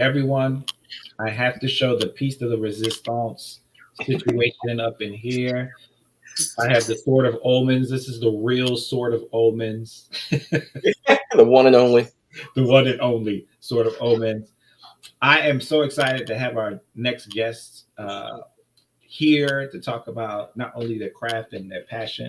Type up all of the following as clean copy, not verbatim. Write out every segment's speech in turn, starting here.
everyone, I have to show the piece de la resistance situation up in here. I have the Sword of Omens. This is the real Sword of Omens, The one and only. the one and only Sword of Omens. I am so excited to have our next guest here to talk about not only their craft and their passion,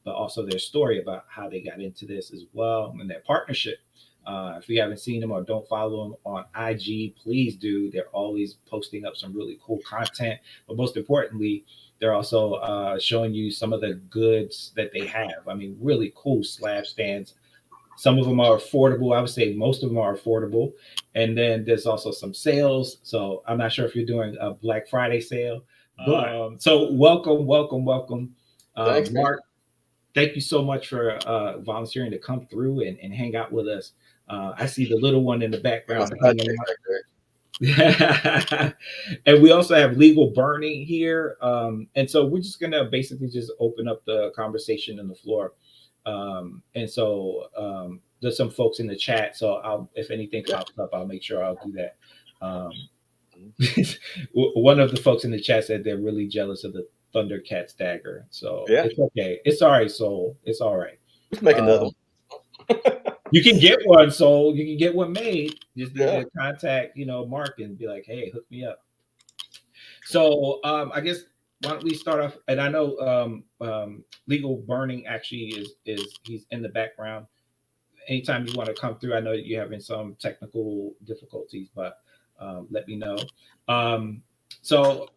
but also their story about how they got into this as well and their partnership. If you haven't seen them or don't follow them on IG, please do. They're always posting up some really cool content, but most importantly, they're also showing you some of the goods that they have. I mean, really cool slab stands. Some of them are affordable. I would say most of them are affordable. And then there's also some sales. So I'm not sure if you're doing a Black Friday sale, but so welcome, welcome, welcome, Thanks, man. Mark. Thank you so much for volunteering to come through and hang out with us. I see the little one in the My background side hanging chick out. back there. And we also have legal burning here. And so we're just gonna basically just open up the conversation in the floor. And so there's some folks in the chat. So I'll if anything Yeah. pops up, I'll make sure I'll do that. Um, one of the folks in the chat said they're really jealous of the Thundercats dagger. So Yeah. it's okay. It's all right, Soul. It's all right. Let's make another Um, one. you can get one, Soul. You can get one made. Just need Yeah. to contact, Mark and be like, hey, hook me up. So I guess why don't we start off? And I know legal burning actually is he's in the background. Anytime you want to come through, I know you're having some technical difficulties, but let me know. Um, so,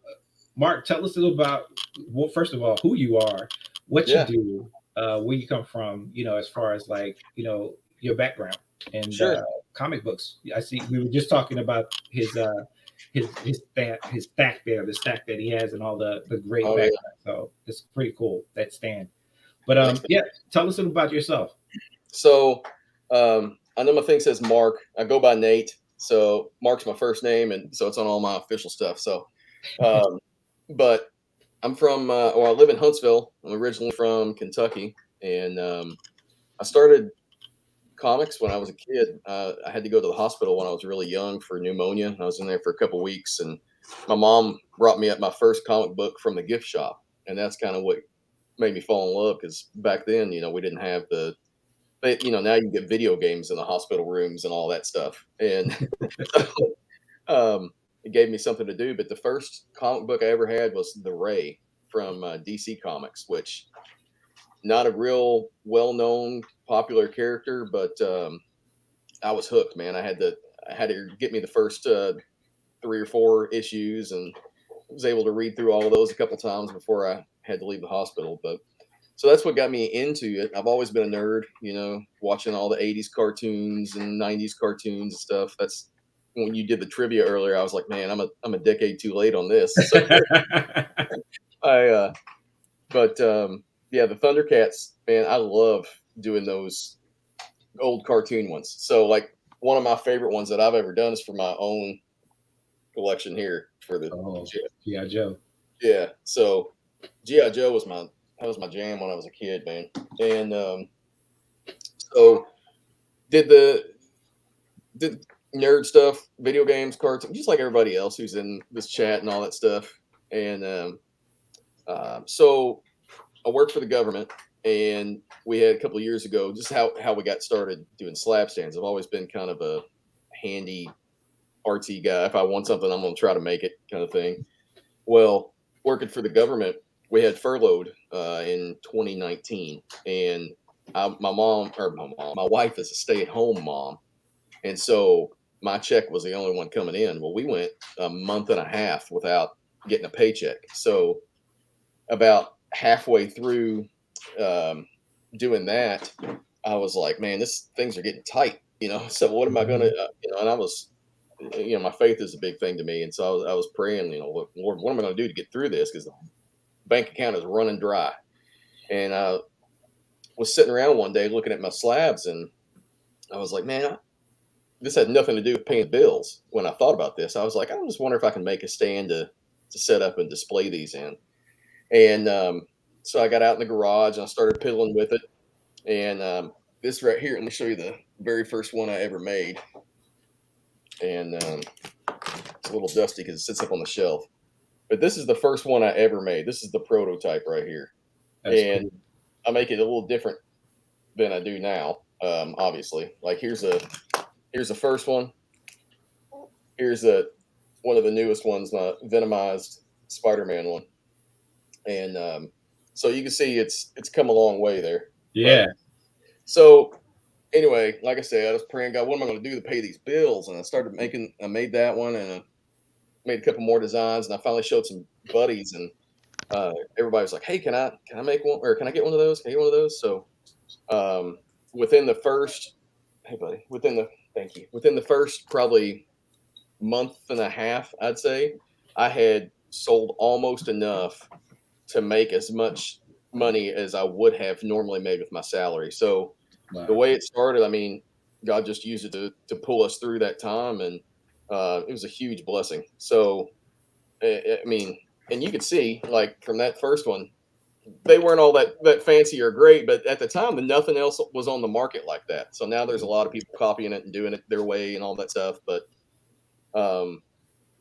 Mark, tell us a little about, well, first of all, who you are, what you Yeah. do, where you come from, as far as like, your background and Sure. comic books. I see we were just talking about his stack there, the stack that he has, and all the great Oh yeah. background. So it's pretty cool that stand. But Thanks, man. yeah, tell us a little about yourself. So I know my thing says Mark. I go by Nate. So Mark's my first name, and so it's on all my official stuff. So, um, but I'm from, well, I live in Huntsville. I'm originally from Kentucky, and I started comics when I was a kid. I had to go to the hospital when I was really young for pneumonia. I was in there for a couple weeks, and my mom brought me up my first comic book from the gift shop, and that's kind of what made me fall in love. Because back then, we didn't have the, but now you get video games in the hospital rooms and all that stuff, and it gave me something to do. But the first comic book I ever had was The Ray from DC Comics, which not a real well-known popular character, but I was hooked, man. I had to get me the first 3 or 4 issues, and was able to read through all of those a couple times before I had to leave the hospital. But so that's what got me into it. I've always been a nerd, watching all the '80s cartoons and '90s cartoons and stuff. That's when you did the trivia earlier. I was like, man, I'm a decade too late on this. So I but yeah, the Thundercats, man, I love doing those old cartoon ones. So like one of my favorite ones that I've ever done is for my own collection here for the Oh, G.I. Joe. yeah. So GI Joe was my jam when I was a kid, man. And so did the did nerd stuff, video games, cartoons, just like everybody else who's in this chat and all that stuff. And so I worked for the government, and we had a couple of years ago just how we got started doing slab stands. I've always been kind of a handy artsy guy. If I want something, I'm going to try to make it, kind of thing. Well, working for the government, we had furloughed in 2019, and my wife is a stay-at-home mom, and so my check was the only one coming in. Well, we went a month and a half without getting a paycheck. So about halfway through um, doing that, I was like, man, things are getting tight, So what am I gonna, Mhm. And I was, my faith is a big thing to me, and so I was praying, Lord, what am I gonna do to get through this? Because the bank account is running dry. And I was sitting around one day looking at my slabs, and I was like, man, this had nothing to do with paying bills. When I thought about this, I was like, I just wonder if I can make a stand to set up and display these in. And so I got out in the garage and I started piddling with it. And this right here, let me show you the very first one I ever made. And It's a little dusty because it sits up on the shelf. But this is the first one I ever made. This is the prototype right here, That's and cool. I make it a little different than I do now. Obviously, like here's the first one. Here's a one of the newest ones, my venomized Spider-Man one, and so you can see it's come a long way there. But Yeah. so anyway, like I said, I was praying, God, what am I going to do to pay these bills? And I made that one, and I made a couple more designs, and I finally showed some buddies, and everybody was like, "Hey, can I make one, or can I get one of those? Can I get one of those?" So um, within the first, hey buddy, within the first probably month and a half, I'd say I had sold almost enough to make as much money as I would have normally made with my salary. So the Wow. way it started, I mean, God just used it to pull us through that time, and it was a huge blessing. So I mean, and you could see like from that first one, they weren't all that fancy or great, but at the time, nothing else was on the market like that. So now there's a lot of people copying it and doing it their way and all that stuff. But um,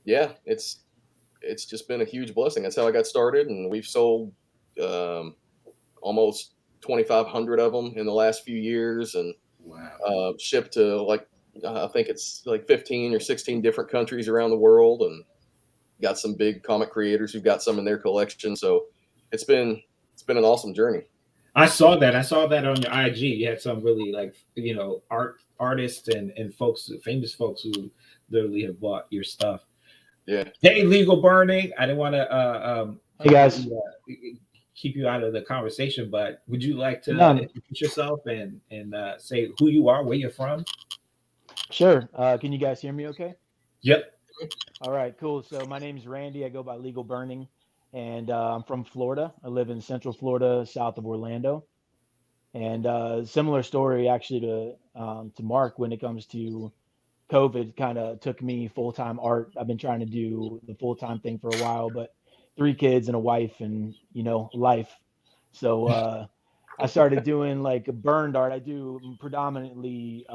yeah, it's just been a huge blessing. That's how I got started, and we've sold um, almost 2,500 of them in the last few years, and Wow. shipped to like I think it's like 15 or 16 different countries around the world, and got some big comic creators who've got some in their collection. So it's been it's been an awesome journey. I saw that. I saw that on your IG. You had some really like artists and folks, famous folks who literally have bought your stuff. Yeah. Hey, legal burning. I didn't want to Hey guys. really keep you out of the conversation, but would you like to None. introduce yourself and say who you are, where you're from? Sure. Can you guys hear me okay? Yep. All right, cool. So my name's Randy. I go by Legal Burning, and I'm from Florida. I live in Central Florida, south of Orlando. And similar story actually to Mark when it comes to COVID. Kind of took me full time art. I've been trying to do the full time thing for a while, but three kids and a wife, and life. So I started doing like burned art. I do predominantly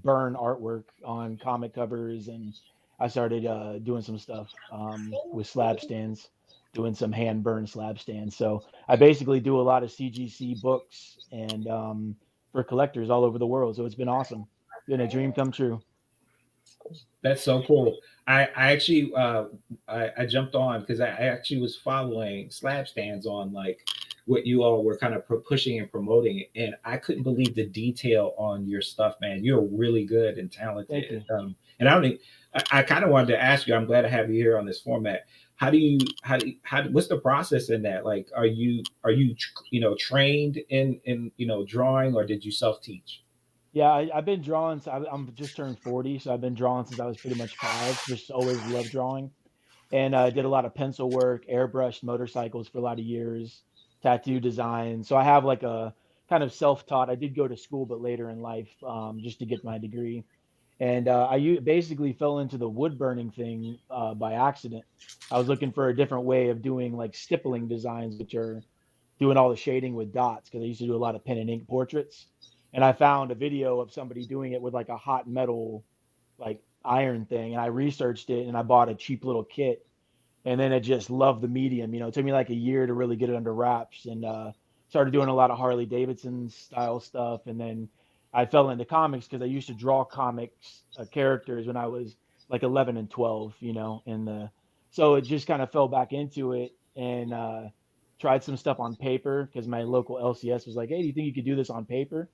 burn artwork on comic covers, and I started doing some stuff with slab stands, doing some hand burn slab stands. So I basically do a lot of CGC books and for collectors all over the world. So it's been awesome. Been a dream come true. That's so cool. I actually I jumped on because I actually was following Slab Stands on like what you all were kind of pushing and promoting, and I couldn't believe the detail on your stuff, man. You're really good and Thank talented. you. And I don't. I kind of wanted to ask you. I'm glad to have you here on this format. What's the process in that? Like, are you trained in drawing, or did you self teach? Yeah, I've been drawing. I'm just turned 40, so I've been drawing since I was pretty much 5. Just always loved drawing, and I did a lot of pencil work, airbrushed motorcycles for a lot of years, tattoo design. So I have like a kind of self-taught. I did go to school, but later in life, just to get my degree. And basically fell into the wood burning thing by accident. I was looking for a different way of doing like stippling designs, which are doing all the shading with dots because I used to do a lot of pen and ink portraits. And I found a video of somebody doing it with like a hot metal, like iron thing. And I researched it and I bought a cheap little kit. And then I just loved the medium. It took me like a year to really get it under wraps and started doing a lot of Harley Davidson style stuff. And then I fell into comics because I used to draw comics characters when I was like 11 and 12, so it just kind of fell back into it and tried some stuff on paper because my local LCS was like, hey, do you think you could do this on paper?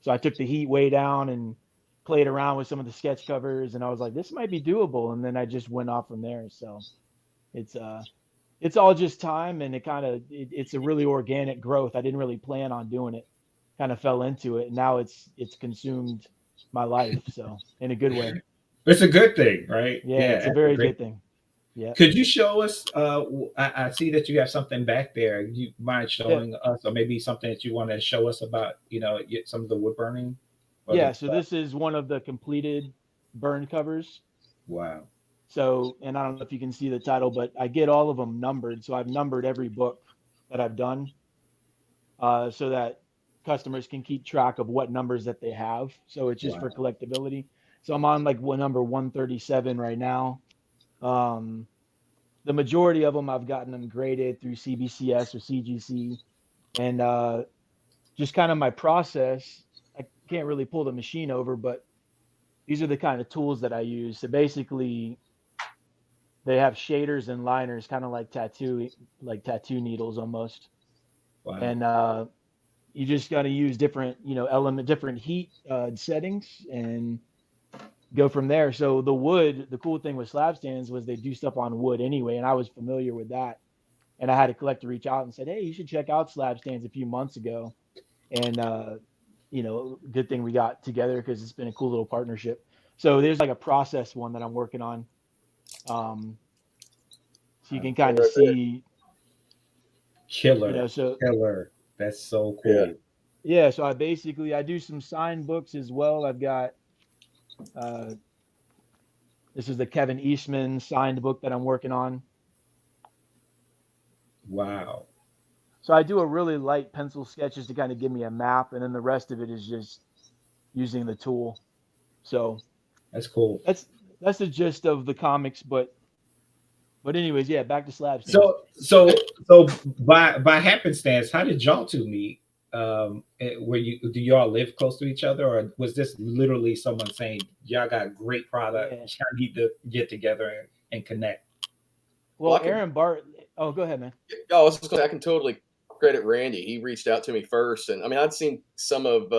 So I took the heat way down and played around with some of the sketch covers and I was like, this might be doable. And then I just went off from there. So it's uh it's all just time and it's a really organic growth. I didn't really plan on doing it. Kind of fell into it and now it's consumed my life. So in a good way. It's a good thing, right? Yeah, Yeah, it's a that's a very great. good thing. Yeah. Could you show us? I see that you have something back there. You mind Yeah. showing us, or maybe something that you want to show us about, some of the wood burning or Yeah, the. so this is one of the completed burn covers. Wow. So, and I don't know if you can see the title, but I get all of them numbered. So I've numbered every book that I've done, so that customers can keep track of what numbers that they have. So it's just for Wow. collectability. So I'm on like number 137 right now. Um, the majority of them, I've gotten them graded through CBCS or CGC, and just kind of my process. I can't really pull the machine over, but these are the kind of tools that I use. So basically, they have shaders and liners, kind of like tattoo needles almost, Wow. and you just got to use different, different heat settings, and go from there. So the wood, the cool thing with slab stands was they do stuff on wood anyway, and I was familiar with that. And I had a collector reach out and said, "Hey, you should check out slab stands," a few months ago. And good thing we got together because it's been a cool little partnership. So there's like a process one that I'm working on. Um, so you can One kind of right there. see, Killer, so killer. That's so Yeah. cool. yeah. So I do some signed books as well. I've got uh, this is the Kevin Eastman signed book that I'm working on. Wow. So I do a really light pencil sketches to kind of give me a map, and then the rest of it is just using the tool. So That's cool. that's that's the gist of the comics. But anyways, yeah, back to slab stands. So by happenstance, how did y'all two meet? Were you do y'all live close to each other, or was this literally someone saying y'all got great product, Yeah. y'all need to get together and connect? Well, Well, I can. Aaron Bart. Oh, go ahead, man. Oh, I was just gonna say, I can totally credit Randy. He reached out to me first, and I mean, I'd seen some of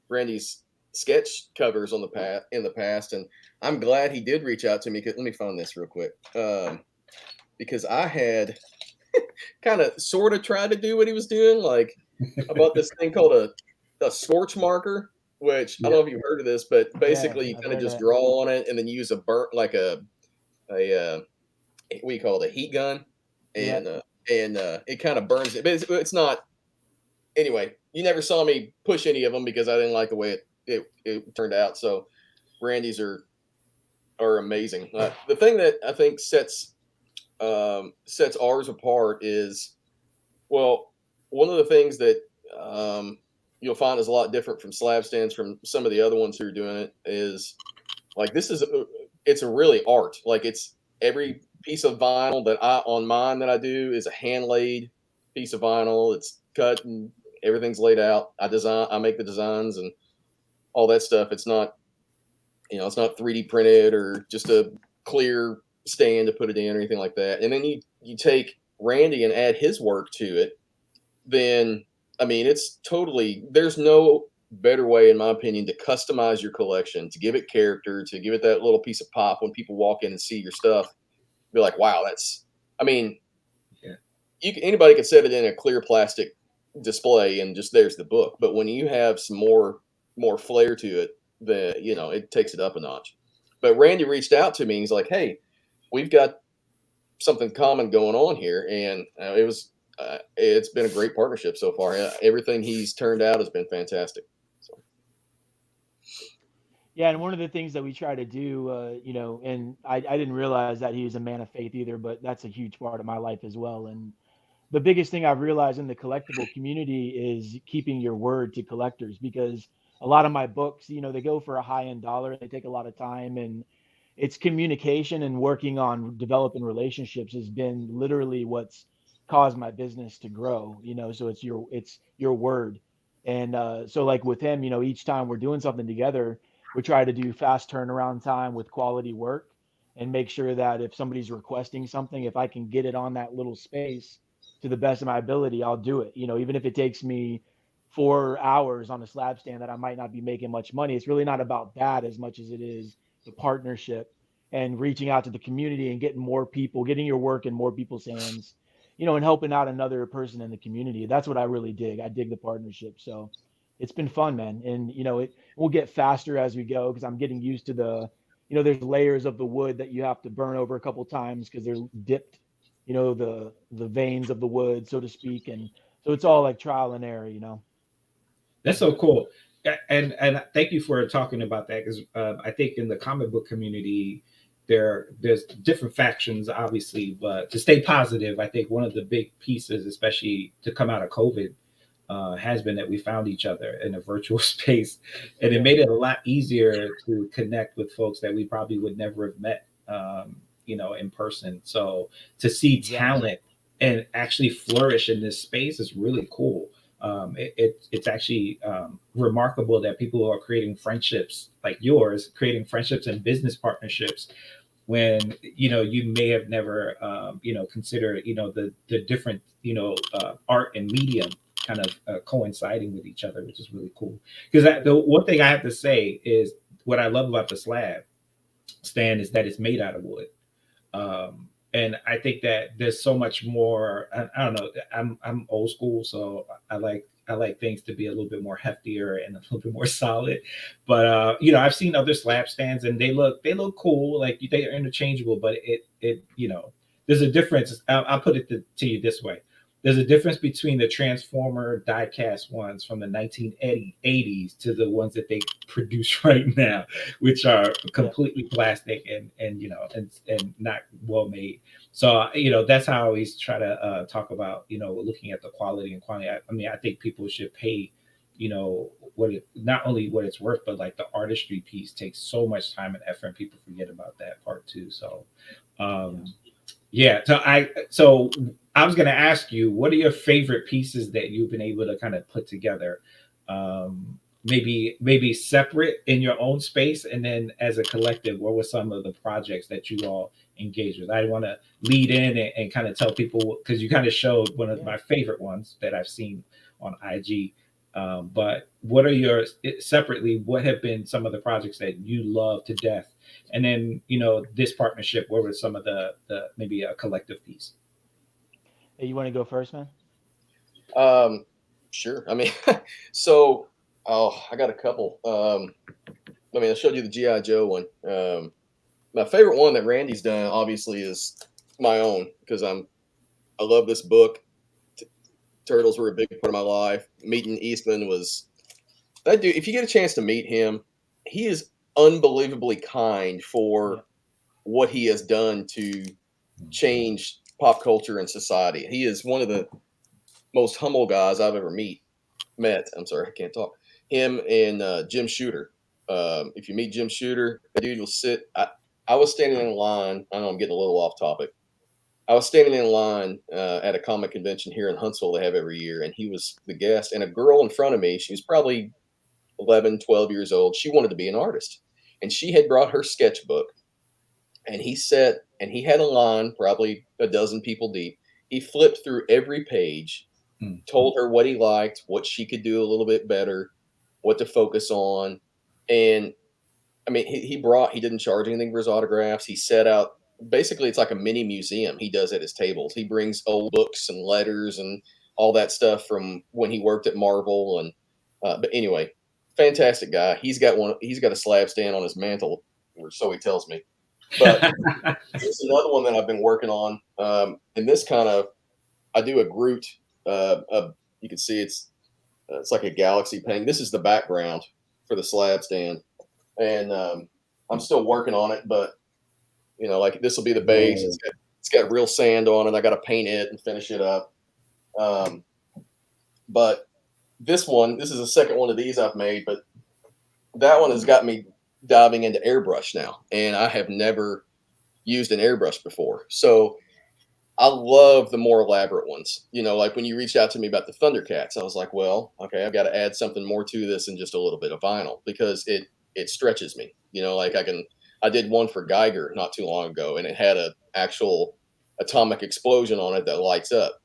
Randy's sketch covers on the in the past, and I'm glad he did reach out to me. 'Cause, let me find this real quick, because I had kind of sort of tried to do what he was doing. Like, I bought this thing called a scorch marker, which I Yeah. don't know if you've heard of this, but Yeah, basically you I've kind of heard of just that. draw on it and then use a burnt like a what do you call it, a heat gun, Yeah. and it kind of burns it, but it's not. Anyway, you never saw me push any of them because I didn't like the way it turned out. So Randy's are amazing. The thing that I think sets ours apart is, well, one of the things that you'll find is a lot different from slab stands from some of the other ones who are doing it is like it's a really art. Like it's every piece of vinyl that I on mine that I do is a hand laid piece of vinyl. It's cut and everything's laid out. I make the designs and all that stuff. It's not, it's not 3D printed or just a clear stand to put it in or anything like that. And then you take Randy and add his work to it, then I mean it's totally, there's no better way in my opinion to customize your collection, to give it character, to give it that little piece of pop when people walk in and see your stuff, be like, wow, that's, I mean, Yeah. Anybody could set it in a clear plastic display and just there's the book, but when you have some more flair to it, it takes it up a notch. But Randy reached out to me and he's like, hey, we've got something common going on here, and it's been a great partnership so far. Everything he's turned out has been fantastic. So Yeah, and one of the things that we try to do, and I didn't realize that he was a man of faith either, but that's a huge part of my life as well. And the biggest thing I've realized in the collectible community is keeping your word to collectors, because a lot of my books, they go for a high end dollar. They take a lot of time, and it's communication and working on developing relationships has been literally what's caused my business to grow. So it's your word. And so like with him, each time we're doing something together, we try to do fast turnaround time with quality work, and make sure that if somebody's requesting something, if I can get it on that little space to the best of my ability, I'll do it. Even if it takes me 4 hours on a slab stand that I might not be making much money, it's really not about that as much as it is the partnership and reaching out to the community and getting more people, getting your work in more people's hands, and helping out another person in the community. That's what I really dig. I dig the partnership. So it's been fun, man. And, it will get faster as we go because I'm getting used to there's layers of the wood that you have to burn over a couple times because they're dipped, the veins of the wood, so to speak. And so it's all like trial and error. That's so cool. And thank you for talking about that, because I think in the comic book community there's different factions obviously, but to stay positive, I think one of the big pieces, especially to come out of COVID, has been that we found each other in a virtual space, and it Yeah. made it a lot easier to connect with folks that we probably would never have met, in person. So to see Exactly. talent and actually flourish in this space is really cool. It's actually remarkable that people are creating friendships like yours, creating friendships and business partnerships when you may have never considered the different art and medium kind of coinciding with each other, which is really cool. Because the one thing I have to say is what I love about the slab stand is that it's made out of wood. And I think that there's so much more. I don't know. I'm old school, so I like things to be a little bit more heftier and a little bit more solid. But I've seen other slab stands and they look cool. Like they are interchangeable, but there's a difference. I'll put it to you this way. There's a difference between the Transformer die-cast ones from the 1980s to the ones that they produce right now, which are Yeah. completely plastic and not well made. So that's how I always try to talk about looking at the quality and quantity. I mean, I think people should pay what it not only what it's worth, but like the artistry piece takes so much time and effort, and people forget about that part too. So Yeah. um yeah, so I was going to ask you, what are your favorite pieces that you've been able to kind of put together? Maybe separate in your own space, and then as a collective, what were some of the projects that you all engaged with? I want to lead in and kind of tell people, because you kind of showed one of Yeah. my favorite ones that I've seen on IG. But what are your separately? What have been some of the projects that you love to death? And then this partnership, what were some of the maybe a collective piece? Hey, you want to go first, man? Um, sure. I mean, so I got a couple. I mean, I showed you the GI Joe one. My favorite one that Randy's done, obviously, is my own because I love this book. T- Turtles were a big part of my life. Meeting Eastman was that dude. If you get a chance to meet him, he is unbelievably kind for Yeah. what he has done to change pop culture and society. He is one of the most humble guys I've ever met. I'm sorry, I can't talk. Him and Jim Shooter. If you meet Jim Shooter, the dude will sit. I was standing in line. I know I'm getting a little off topic. I was standing in line at a comic convention here in Huntsville they have every year, and he was the guest. And a girl in front of me, she was probably 11, 12 years old. She wanted to be an artist, and she had brought her sketchbook. And he sat and he had a line, probably a dozen people deep. He flipped through every page, Mm. told her what he liked, what she could do a little bit better, what to focus on. And I mean, he didn't charge anything for his autographs. He set out basically it's like a mini museum he does at his tables. He brings old books and letters and all that stuff from when he worked at Marvel. And but anyway, fantastic guy. He's got a slab stand on his mantle, or so he tells me. But there's another one that I've been working on. And this kind of I do a Groot. You can see it's like a galaxy painting. This is the background for the slab stand, and I'm still working on it. But like this will be the base. Whoa. It's got real sand on it. I got to paint it and finish it up. Um, but this is the second one of these I've made. But that one has got me diving into airbrush now, and I have never used an airbrush before. So I love the more elaborate ones. Like when you reached out to me about the Thundercats, I was like, well, okay, I've got to add something more to this than just a little bit of vinyl because it stretches me. Like I did one for Geiger not too long ago, and it had a actual atomic explosion on it that lights up,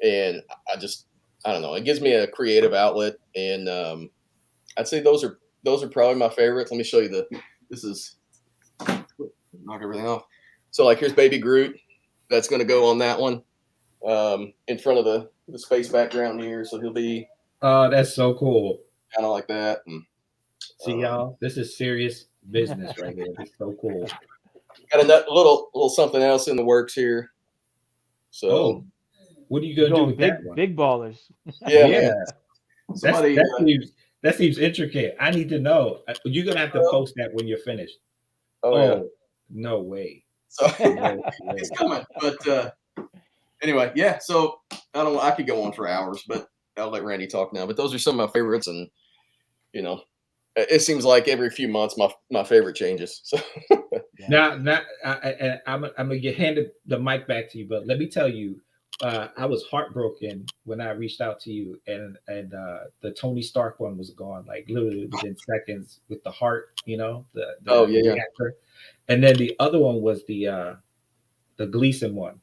and I don't know, it gives me a creative outlet, and I'd say those are probably my favorites. Let me show you this is knock everything off. So like here's Baby Groot. That's going to go on that one in front of the space background here. So he'll be Oh, that's so cool. kind of like that. And See, y'all, this is serious business right here. It's so cool. got a little something else in the works here. So Oh, what are you You're gonna do going with that big, one? big ballers. yeah, man. Yeah, that's Somebody, that seems intricate. I need to know. You're gonna have to well, post that when you're finished. oh yeah. Oh, no way. So No it's way. coming. But anyway, yeah. So I don't know. I could go on for hours, but I'll let Randy talk now. But those are some of my favorites, and you know, it seems like every few months my favorite changes. So Yeah. Now, I'm gonna get handed the mic back to you, but let me tell you, I was heartbroken when I reached out to you, and the Tony Stark one was gone, like literally within seconds with the heart, the Oh the yeah, yeah. reactor, and then the other one was the Gleason one.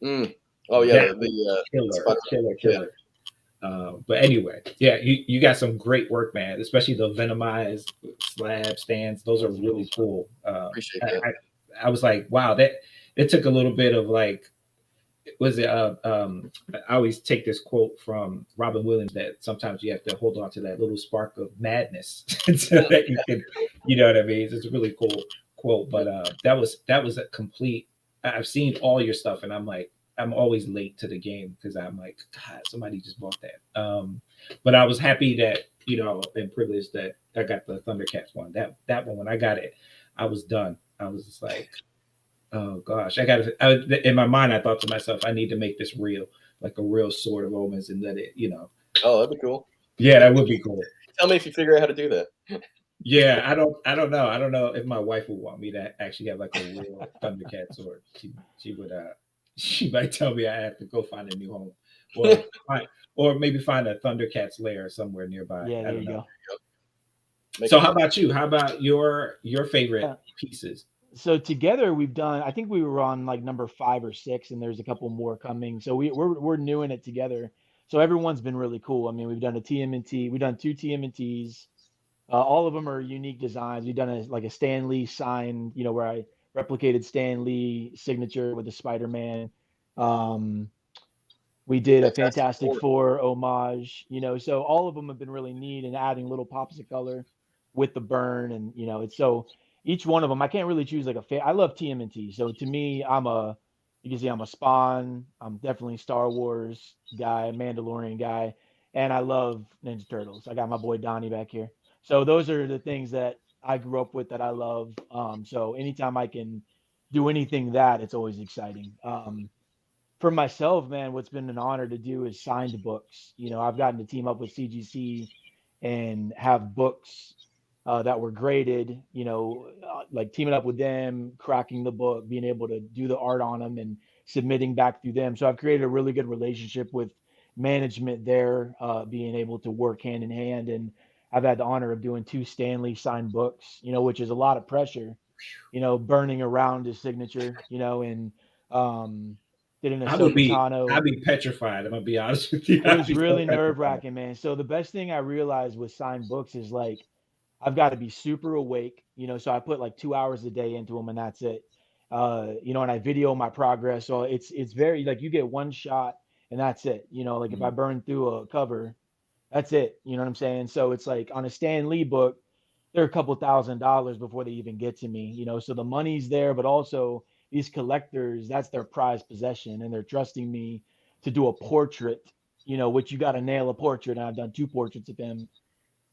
Mm. Oh yeah, That the was killer, spot. killer, Yeah, killer. But anyway, yeah, you got some great work, man. Especially the Venomized slab stands; those Yeah, are those are cool. really cool. appreciate I, that. I was like, wow, that it took a little bit of like, was it? I always take this quote from Robin Williams that sometimes you have to hold on to that little spark of madness so that you can, you know what I mean? It's a really cool quote, but that was a complete. I've seen all your stuff, and I'm like, I'm always late to the game because I'm like, God, somebody just bought that. But I was happy that and privileged that I got the Thundercats one. That one when I got it, I was done. I was just like, oh gosh, in my mind, I thought to myself, I need to make this real, like a real sword of omens, and let it. Oh, that'd be cool. Yeah, that would be cool. Tell me if you figure out how to do that. Yeah, I don't know if my wife would want me to actually have like a real Thundercat sword. She would she might tell me I have to go find a new home, or find, or maybe find a Thundercats lair somewhere nearby. Yeah, I there don't you know. go. Make So it how fun. about you? How about your Yeah. favorite pieces? So together we've done. I think we were on like number 5 or 6, and there's a couple more coming. So we're new in it together. So everyone's been really cool. I mean, we've done a TMNT. We've done 2 TMNTs. All of them are unique designs. We've done like a Stan Lee sign, where I replicated Stan Lee signature with the Spider-Man. Um, we did a Fantastic Fantastic Four. Four homage, so all of them have been really neat and adding little pops of color with the burn. And, it's so each one of them, I can't really choose like I love TMNT. So to me, you can see I'm a Spawn. I'm definitely Star Wars guy, Mandalorian guy. And I love Ninja Turtles. I got my boy Donnie back here. So those are the things that I grew up with that I love. So anytime I can do anything that, it's always exciting. For myself, man, what's been an honor to do is signed books. I've gotten to team up with CGC and have books that were graded, like teaming up with them, cracking the book, being able to do the art on them and submitting back through them. So I've created a really good relationship with management there, being able to work hand in hand. And I've had the honor of doing 2 Stanley signed books, which is a lot of pressure, burning around his signature, and um, did an I would Ahsoka be I'd Tano. be petrified. I'm gonna be honest with you. It I'd was be so really nerve petrified. wracking, man. So the best thing I realized with signed books is like I've got to be super awake, so I put like 2 hours a day into them and that's it. And I video my progress. So it's very like you get one shot and that's it. Like if I Mhm. burn through a cover, that's it. You know what I'm saying? So it's like on a Stan Lee book, they're a couple $1,000s before they even get to me, so the money's there, but also these collectors, that's their prized possession, and they're trusting me to do a portrait, which you got to nail a portrait, and I've done 2 portraits of him.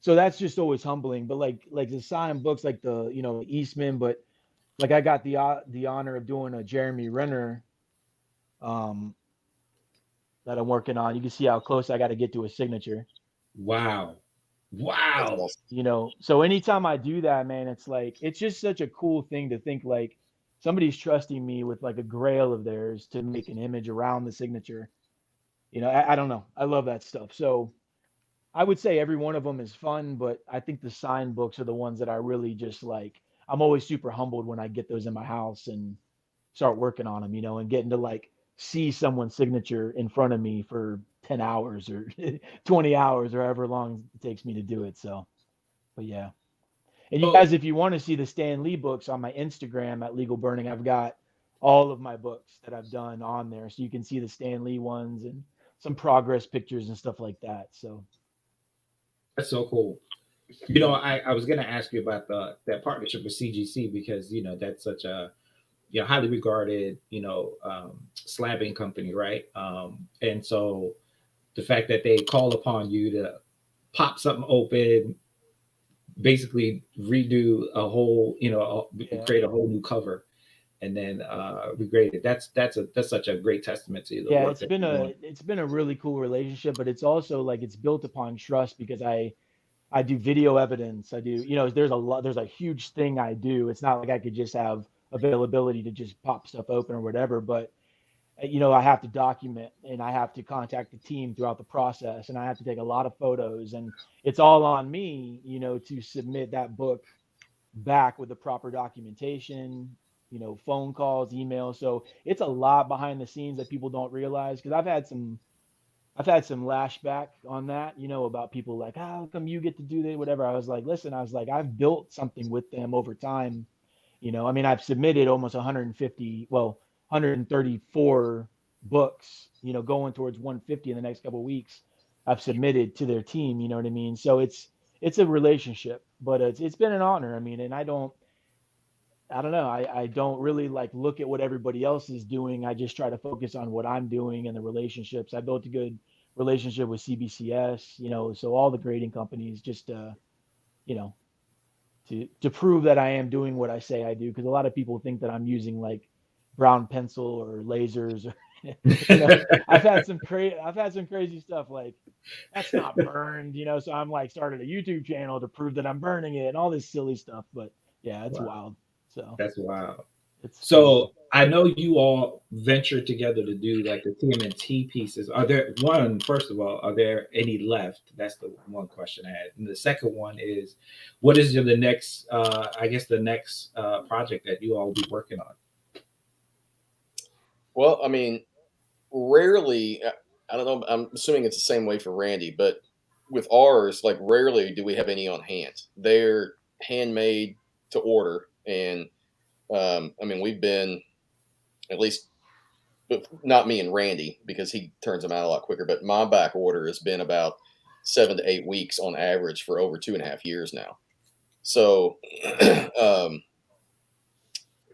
So that's just always humbling. But like the signed books, like the Eastman, but like I got the honor of doing a Jeremy Renner um that I'm working on. You can see how close I got to get to a signature. Wow. That's Wow. awesome. So anytime I do that, man, it's like it's just such a cool thing to think like somebody's trusting me with like a grail of theirs to make an image around the signature. I don't know, I love that stuff. So I would say every one of them is fun, but I think the signed books are the ones that I really just like. I'm always super humbled when I get those in my house and start working on them, and getting to like see someone's signature in front of me for 10 hours or 20 hours or however long it takes me to do it. So, but yeah. And you So guys, if you want to see the Stan Lee books on my Instagram at Legal Burning, I've got all of my books that I've done on there. So you can see the Stan Lee ones and some progress pictures and stuff like that. So, that's so cool. I was gonna ask you about that partnership with CGC because that's such a highly regarded slabbing company, right? And so the fact that they call upon you to pop something open, basically redo a whole, yeah. create a whole new cover, and then regrade it. That's such a great testament to the Yeah, work it's that been you're a doing. it's been a really cool relationship, but it's also like it's built upon trust because I do video evidence. I do, there's a huge thing I do. It's not like I could just have availability to just pop stuff open or whatever, but I have to document and I have to contact the team throughout the process and I have to take a lot of photos and it's all on me, to submit that book back with the proper documentation, phone calls, emails. So it's a lot behind the scenes that people don't realize because I've had some lashback on that, about people like, how come you get to do that, whatever. I was like, listen, I've built something with them over time. I mean, I've submitted almost 150, well, 134 books, going towards 150 in the next couple of weeks. I've submitted to their team, you know what I mean? So it's a relationship, but it's been an honor. I mean, and I don't know. I don't really like look at what everybody else is doing. I just try to focus on what I'm doing and the relationships. I built a good relationship with CBCS, so all the grading companies just you know, to prove that I am doing what I say I do. Because a lot of people think that I'm using like brown pencil or lasers. Or, I've had some crazy stuff like that's not burned. So I'm like started a YouTube channel to prove that I'm burning it and all this silly stuff. But yeah, it's Wow, wild. So. that's wild. It's crazy. So I know you all ventured together to do like the TMNT pieces. Are there one, first of all, are there any left? That's the one question I had. And the second one is, what is the next? I guess the next project that you all will be working on. Well, I mean, rarely, I don't know. I'm assuming it's the same way for Randy, but with ours, like rarely do we have any on hand. They're handmade to order, and I mean, we've been at least, but not me and Randy because he turns them out a lot quicker. But my back order has been about 7 to 8 weeks on average for over 2.5 years now. So, um,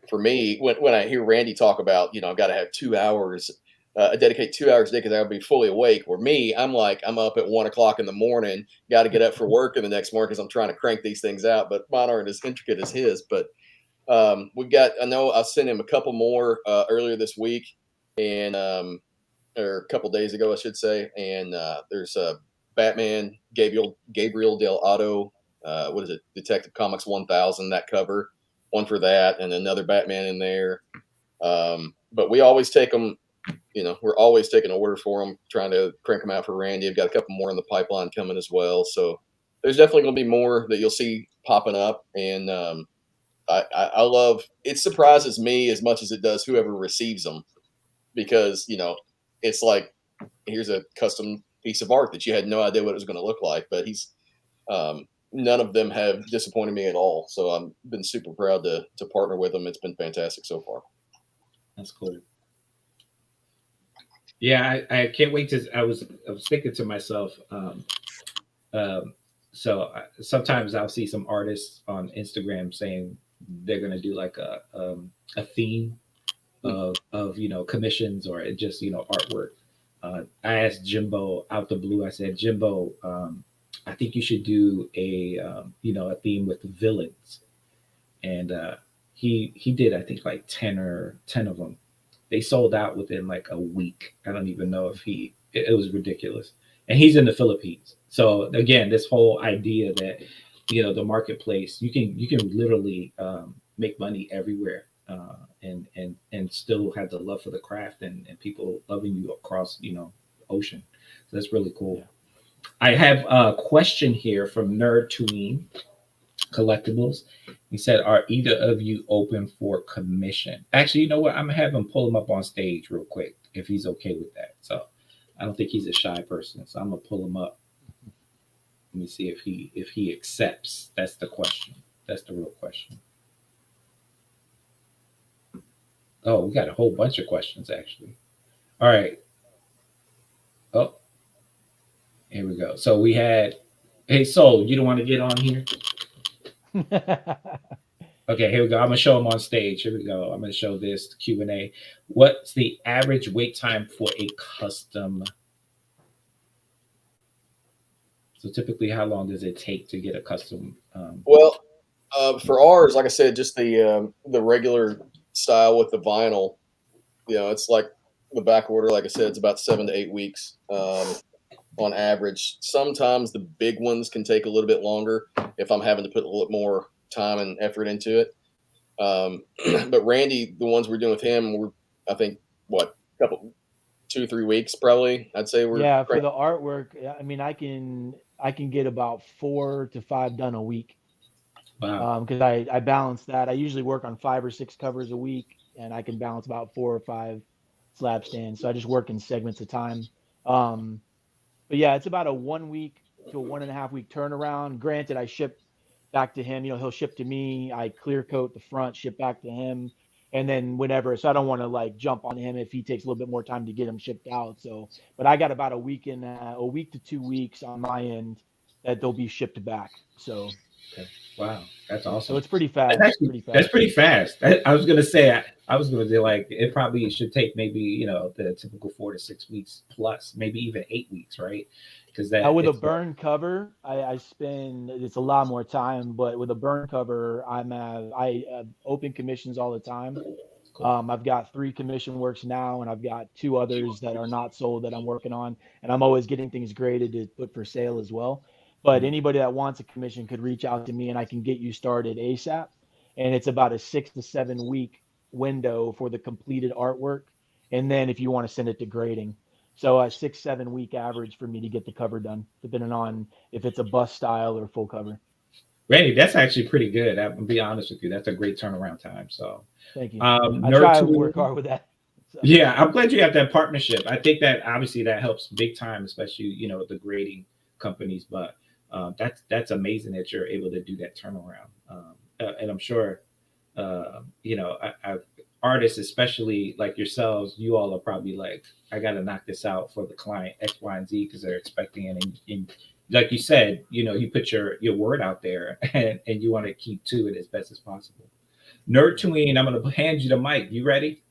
for me, when I hear Randy talk about, I've got to have 2 hours, I dedicate 2 hours a day because I got to be fully awake. Where me, I'm like, I'm up at 1 o'clock in the morning, got to get up for work in the next morning because I'm trying to crank these things out. But mine aren't as intricate as his. But I know I sent him a couple more earlier this week, and or a couple days ago, I should say. And there's a Batman Gabriel Del Otto, what is it, Detective Comics 1000, that cover, one for that, and another Batman in there. But we always take them. We're always taking orders for them, trying to crank them out for Randy. I've got a couple more in the pipeline coming as well. So there's definitely going to be more that you'll see popping up. And I love it. Surprises me as much as it does whoever receives them because it's like here's a custom piece of art that you had no idea what it was going to look like. But none of them have disappointed me at all. So I've been super proud to partner with them. It's been fantastic so far. That's cool. Yeah, I can't wait to. I was thinking to myself. Um, Sometimes I'll see some artists on Instagram saying they're going to do like a theme of commissions or just artwork. I asked Jimbo out the blue. I said, Jimbo, I think you should do a theme with the villains, and he did I think like 10 of them. They sold out within like a week. I don't even know if it was ridiculous. And he's in the Philippines. So again, this whole idea that the marketplace, you can literally make money everywhere, and still have the love for the craft and people loving you across ocean. So that's really cool. Yeah. I have a question here from Nerd Tween Collectibles. He said, "Are either of you open for commission?" Actually, you know what? I'm gonna have him pull him up on stage real quick if he's okay with that. So I don't think he's a shy person, so I'm gonna pull him up. Let me see if he accepts. That's the question. That's the real question. Oh, we got a whole bunch of questions actually. All right. Oh, here we go. So we had, hey, Soul, you don't want to get on here? Okay, here we go. I'm gonna show them on stage. Here we go. I'm gonna show this Q&A. What's the average wait time for a custom? So typically, how long does it take to get a custom? Well, for ours, like I said, just the regular style with the vinyl. It's like the back order. Like I said, it's about 7 to 8 weeks. on average. Sometimes the big ones can take a little bit longer if I'm having to put a little more time and effort into it. But Randy, the ones we're doing with him, we're, I think, what, couple, 2 3 weeks probably. I'd say we're Yeah, for the artwork, I mean, I can get about 4 to 5 done a week. Wow. Because I balance that. I usually work on 5 or 6 covers a week, and I can balance about 4 or 5 slab stands. So I just work in segments of time. Um, but yeah, it's about a 1 week to a 1.5 week turnaround. Granted, I ship back to him. He'll ship to me. I clear coat the front, ship back to him, and then whenever. So I don't want to like jump on him if he takes a little bit more time to get him shipped out. So, but I got about a week to 2 weeks on my end that they'll be shipped back. So, Okay. Wow, that's so awesome. it's pretty That's fast. actually Pretty that's fast. pretty fast. I was gonna say I was gonna say like it probably should take maybe the typical 4 to 6 weeks plus, maybe even 8 weeks, right? Because Now that with a it's burn cover, I spend it's a lot more time, but with a burn cover, I have open commissions all the time. cool. I've got 3 commission works now, and I've got 2 others that are not sold that I'm working on, and I'm always getting things graded to put for sale as well. But Mm. anybody that wants a commission could reach out to me, and I can get you started ASAP. And it's about a 6 to 7 week window for the completed artwork, and then if you want to send it to grading. So a 6 7 week average for me to get the cover done, depending on if it's a bust style or full cover. Randy, that's actually pretty good. I'm gonna be honest with you. That's a great turnaround time. So, Thank you. I Nerd try to Tool. work hard with that. So Yeah, I'm glad you have that partnership. I think that obviously that helps big time, especially the grading companies. But that's amazing that you're able to do that turnaround. And I'm sure artists, especially like yourselves, you all are probably like, I got to knock this out for the client X, Y, and Z because they're expecting it. And like you said, you put your word out there and you want to keep to it as best as possible. Nerd Tween, I'm going to hand you the mic. You ready?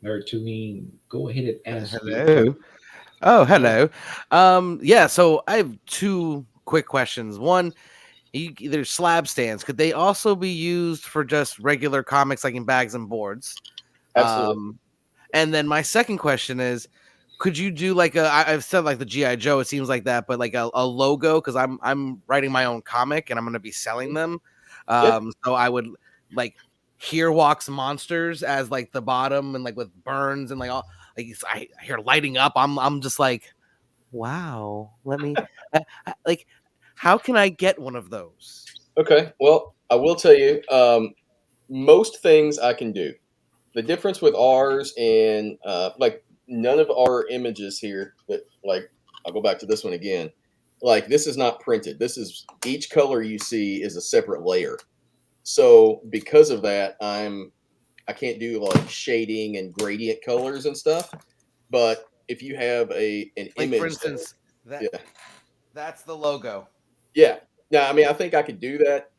Nerd Tween, go ahead and ask your question. Hello. Oh, Yeah. hello. Yeah, so I have two quick questions. One, either slab stands, could they also be used for just regular comics like in bags and boards? absolutely. Um, and then my second question is, could you do like I've said like the GI Joe, it seems like that, but like a logo because I'm writing my own comic and I'm gonna be selling them. Yeah. So I would like here walks monsters as like the bottom and like with burns and like all like I hear lighting up. I'm just like, wow. Let me like how can I get one of those? Okay. Well, I will tell you, most things I can do. The difference with ours and like none of our images here that like I'll go back to this one again. Like this is not printed. This is each color you see is a separate layer. So because of that, I can't do like shading and gradient colors and stuff. But if you have an Like for image that instance, that yeah. that's the logo. Yeah. Now I mean I think I could do that.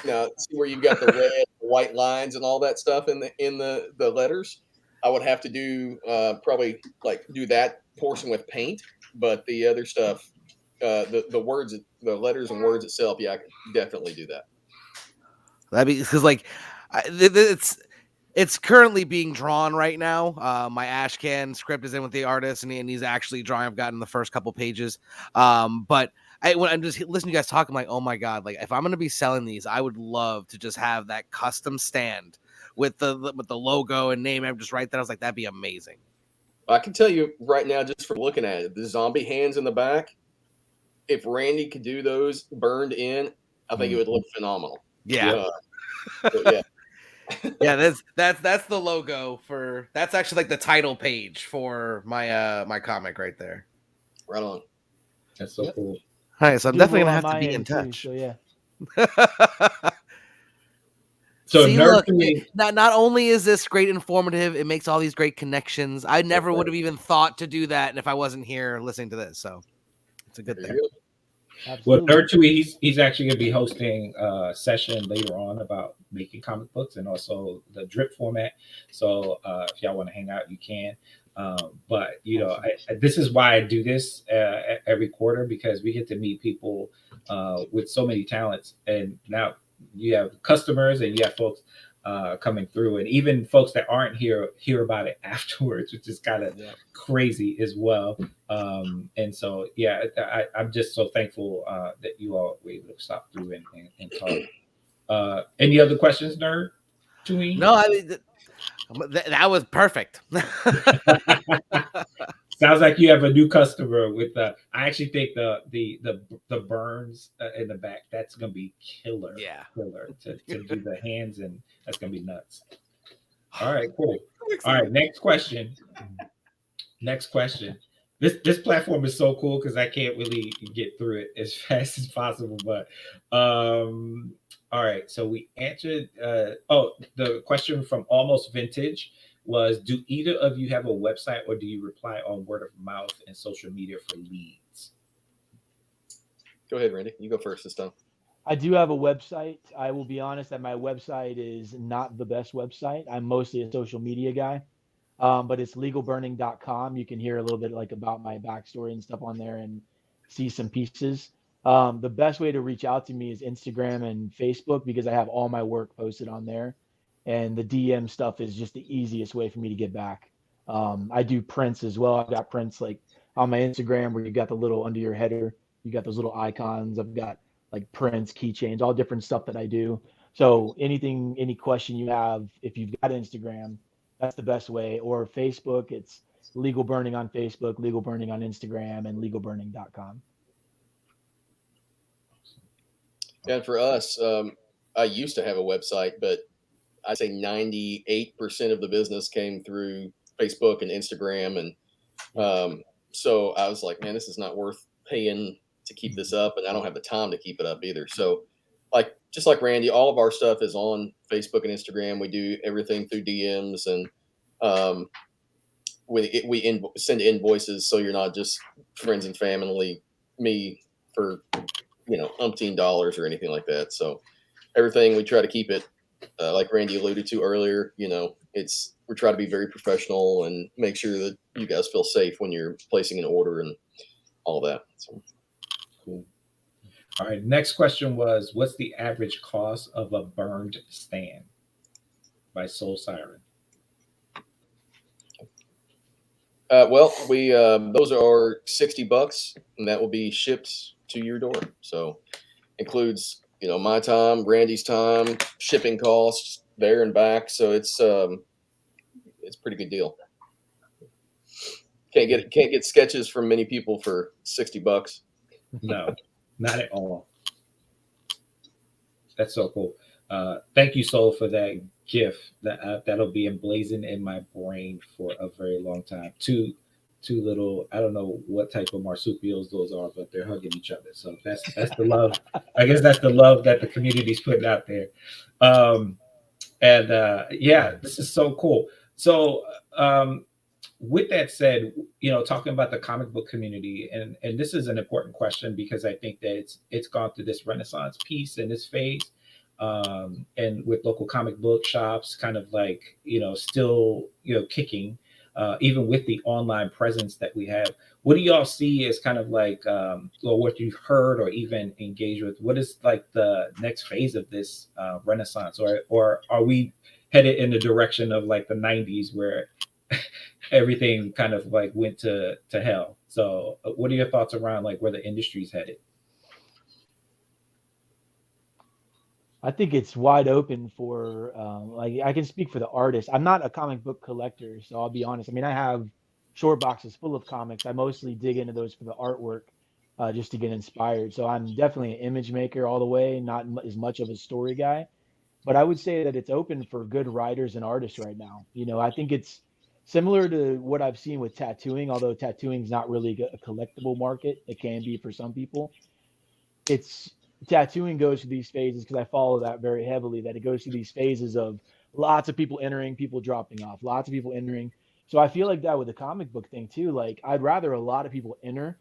Now, see where you've got the red, white lines and all that stuff in the letters. I would have to do probably like do that portion with paint, but the other stuff, the words, the letters and words itself, yeah, I can definitely do that. That'd be because like it's currently being drawn right now. My Ashcan script is in with the artist, and he's actually drawing. I've gotten the first couple pages. But when I'm just listening to you guys talk, I'm like, oh my god! Like if I'm gonna be selling these, I would love to just have that custom stand with the logo and name. I'm just right there. I was like, that'd be amazing. I can tell you right now, just from looking at it, the zombie hands in the back. If Randy could do those burned in, I think it would look phenomenal. Yeah. Yeah, but yeah, Yeah, that's the logo for that's actually like the title page for my comic right there. right on. That's so yep, cool. All right, so I'm definitely doable gonna on have to my be in end too. touch. So yeah. So See, look, nurturing, not only is this great informative, it makes all these great connections. I never would have even thought to do that if I wasn't here listening to this. So it's a good There thing. you go. well, Absolutely. nurturing, he's actually going to be hosting a session later on about making comic books and also the drip format. So if y'all want to hang out, you can. But Awesome. this is why I do this every quarter because we get to meet people with so many talents, and now you have customers and you have folks coming through, and even folks that aren't here hear about it afterwards, which is kind of crazy as well. And so, yeah, I'm just so thankful that you all were able to stop through and talk. Any other questions, nerd? To me? No, I mean that was perfect. Sounds like you have a new customer with the. I actually think the burns in the back, that's gonna be killer. Yeah. Killer to do the hands, and that's gonna be nuts. All right, cool. All right, next question. Next question. This platform is so cool because I can't really get through it as fast as possible. But all right, so we answered. The question from Almost Vintage was: do either of you have a website, or do you reply on word of mouth and social media for leads? Go ahead, Randy. You go first this time. I do have a website. I will be honest that my website is not the best website. I'm mostly a social media guy. But it's legalburning.com. You can hear a little bit like about my backstory and stuff on there and see some pieces. The best way to reach out to me is Instagram and Facebook because I have all my work posted on there. And the DM stuff is just the easiest way for me to get back. I do prints as well. I've got prints like on my Instagram where you got the little under your header, you got those little icons. I've got like prints, keychains, all different stuff that I do. So anything, any question you have, if you've got Instagram, that's the best way. Or Facebook, it's Legal Burning on Facebook, Legal Burning on Instagram, and legalburning.com. And for us, I used to have a website, but I'd say 98% of the business came through Facebook and Instagram. And so I was like, man, this is not worth paying to keep this up. And I don't have the time to keep it up either. So just like Randy, all of our stuff is on Facebook and Instagram. We do everything through DMs, and we send invoices, so you're not just friends and family me for umpteen dollars or anything like that. So everything we try to keep it like Randy alluded to earlier. We try to be very professional and make sure that you guys feel safe when you're placing an order and all that. So. Cool. All right. Next question was: what's the average cost of a burned stand? By Soul Siren. Well, we those are $60, and that will be shipped to your door. So includes my time, Randy's time, shipping costs there and back. So it's a pretty good deal. Can't get sketches from many people for $60. No, not at all. That's so cool. Thank you, Soul, for that gift. That'll be emblazoned in my brain for a very long time. Two little, I don't know what type of marsupials those are, but they're hugging each other. So that's the love. I guess that's the love that the community's putting out there. Yeah, this is so cool. So with that said, talking about the comic book community, and this is an important question because I think that it's gone through this renaissance piece in this phase. And with local comic book shops kind of like, still, kicking, even with the online presence that we have. What do y'all see as kind of like, or what you've heard or even engaged with? What is like the next phase of this renaissance? Or are we headed in the direction of like the 90s where everything kind of like went to hell? So what are your thoughts around like where the industry's headed? I think it's wide open for like I can speak for the artist. I'm not a comic book collector, so I'll be honest. I mean, I have short boxes full of comics. I mostly dig into those for the artwork, just to get inspired. So I'm definitely an image maker all the way, not as much of a story guy. But I would say that it's open for good writers and artists right now. I think it's similar to what I've seen with tattooing, although tattooing is not really a collectible market. It can be for some people. It's tattooing goes through these phases because I follow that very heavily, that it goes through these phases of lots of people entering, people dropping off, lots of people entering. So I feel like that with the comic book thing too. Like I'd rather a lot of people enter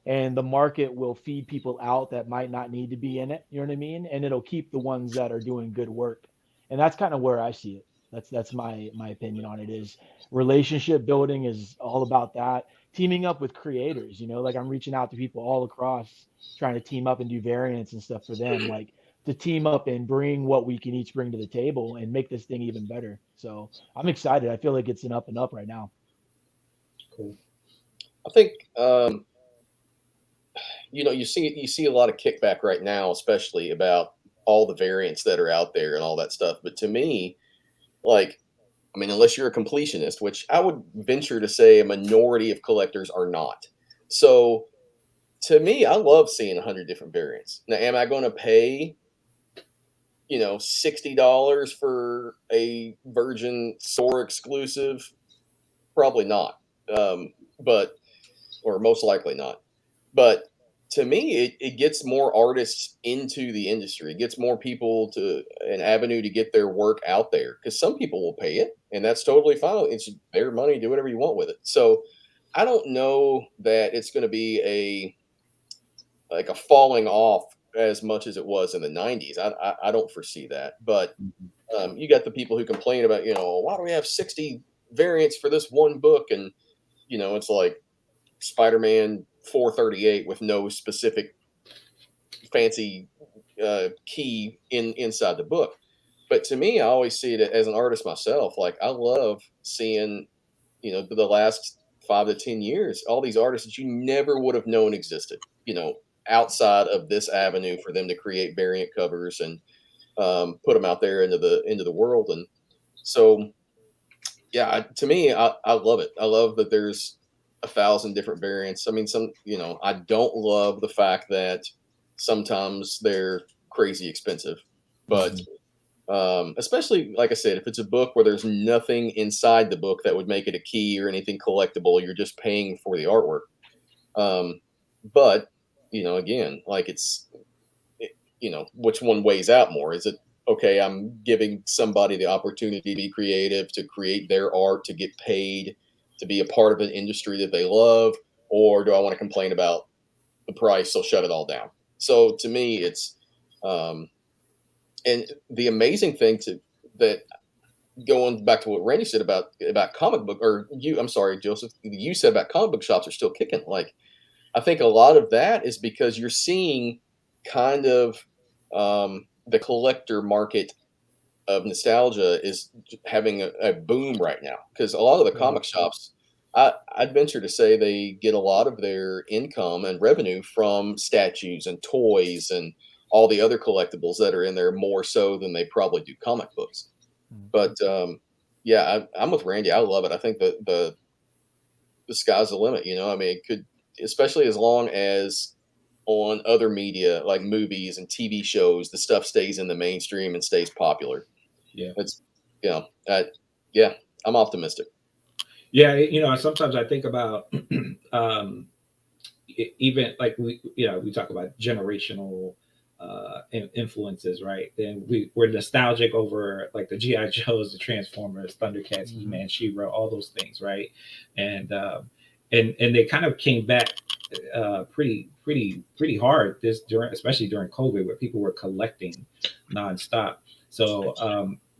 and the market will feed people out that might not need to be in it. You know what I mean? And it'll keep the ones that are doing good work. And that's kind of where I see it. That's my opinion on it. Is relationship building is all about that. Teaming up with creators, like I'm reaching out to people all across trying to team up and do variants and stuff for them. Like to team up and bring what we can each bring to the table and make this thing even better. So I'm excited. I feel like it's an up and up right now. Cool. I think you see a lot of kickback right now, especially about all the variants that are out there and all that stuff. But to me, like, I mean, unless you're a completionist, which I would venture to say a minority of collectors are not. So to me, I love seeing 100 different variants. Now, am I going to pay, $60 for a Virgin store exclusive? Probably not. But or most likely not. But to me, it gets more artists into the industry. It gets more people to an avenue to get their work out there because some people will pay it, and that's totally fine. It's their money. Do whatever you want with it. So I don't know that it's going to be a falling off as much as it was in the 90s. I don't foresee that. But you got the people who complain about, why do we have 60 variants for this one book? And, it's like Spider-Man 438 with no specific fancy key inside the book. But to me, I always see it as an artist myself. Like, I love seeing, the last 5 to 10 years, all these artists that you never would have known existed, outside of this avenue for them to create variant covers and put them out there into the world. And so, yeah, to me, I love it. I love that there's 1,000 different variants. I mean, I don't love the fact that sometimes they're crazy expensive, but especially, like I said, if it's a book where there's nothing inside the book that would make it a key or anything collectible, you're just paying for the artwork. But again, like which one weighs out more? Is it, okay, I'm giving somebody the opportunity to be creative, to create their art, to get paid, to be a part of an industry that they love, or do I want to complain about the price, so shut it all down? So to me, it's and the amazing thing that going back to what Randy said about comic book, I'm sorry, Joseph, you said about comic book shops are still kicking. Like, I think a lot of that is because you're seeing kind of the collector market of nostalgia is having a boom right now, because a lot of the comic shops, I'd venture to say, they get a lot of their income and revenue from statues and toys and all the other collectibles that are in there, more so than they probably do comic books. But yeah, I'm with Randy. I love it. I think that the sky's the limit. I mean, it could, especially as long as on other media like movies and TV shows, the stuff stays in the mainstream and stays popular. Yeah. It's, yeah, I'm optimistic. Yeah. Sometimes I think about, even like we talk about generational influences, right? And we're nostalgic over like the GI Joes, the Transformers, Thundercats, He-Man, She-Ra, all those things, right? And they kind of came back pretty hard especially during COVID, where people were collecting nonstop. So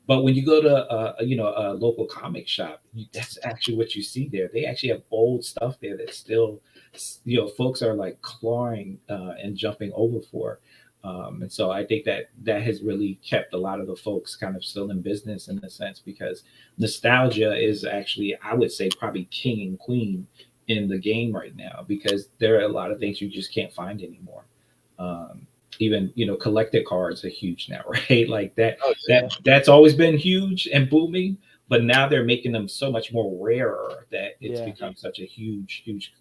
but when you go to a local comic shop, that's actually what you see there. They actually have old stuff there that still folks are like clawing and jumping over for. And so I think that has really kept a lot of the folks kind of still in business in a sense, because nostalgia is actually, I would say, probably king and queen in the game right now, because there are a lot of things you just can't find anymore. Even collected cards are huge now, right? Like that's always been huge and booming, but now they're making them so much more rarer that it's become such a huge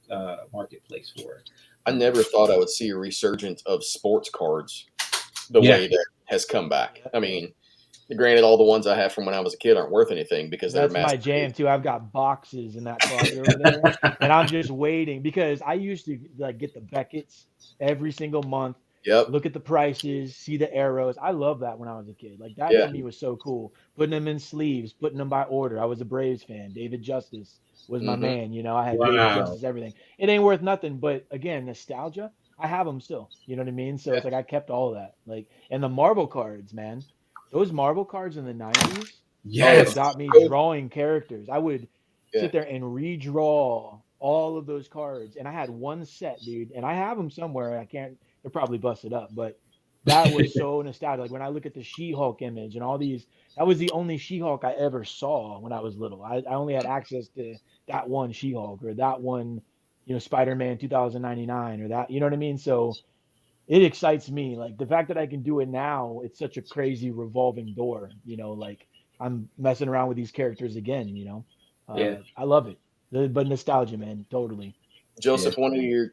marketplace for it. I never thought I would see a resurgence of sports cards the way that has come back. I mean, granted, all the ones I have from when I was a kid aren't worth anything because that's my jam too. I've got boxes in that closet over there, and I'm just waiting, because I used to like get the Beckett's every single month. Yep. Look at the prices, see the arrows. I love that when I was a kid. Like, that to me was so cool. Putting them in sleeves, putting them by order. I was a Braves fan. David Justice was my man. I had David Justice, everything. It ain't worth nothing, but again, nostalgia. I have them still. You know what I mean? So it's like I kept all of that. Like, and the marble cards, man. Those marble cards in the 90s, got me drawing characters. I would sit there and redraw all of those cards. And I had one set, dude, and I have them somewhere. They're probably busted up, but That was so nostalgic. Like when I look at the She-Hulk image and all these, that was the only She-Hulk I ever saw when I was little. I only had access to that one She-Hulk or that one, Spider-Man 2099 or that, you know what I mean? So it excites me. Like the fact that I can do it now, it's such a crazy revolving door, like I'm messing around with these characters again. Yeah, I love it. But nostalgia, man, totally. yeah. Joseph, one of your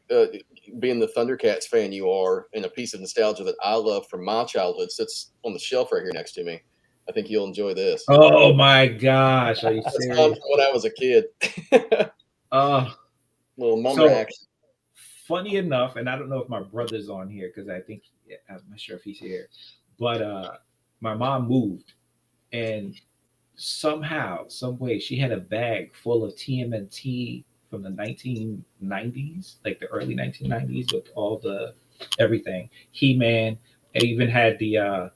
being the Thundercats fan you are, and a piece of nostalgia that I love from my childhood sits on the shelf right here next to me. I think you'll enjoy this. Oh my gosh, are you That's not serious? from when I was a kid. Uh, Little mummer so action. funny enough, and I don't know if my brother's on here because I think I'm not sure if he's here, but my mom moved and somehow, some way, she had a bag full of TMNT from the 1990s, like the early 1990s, with all the everything. He Man. It even had the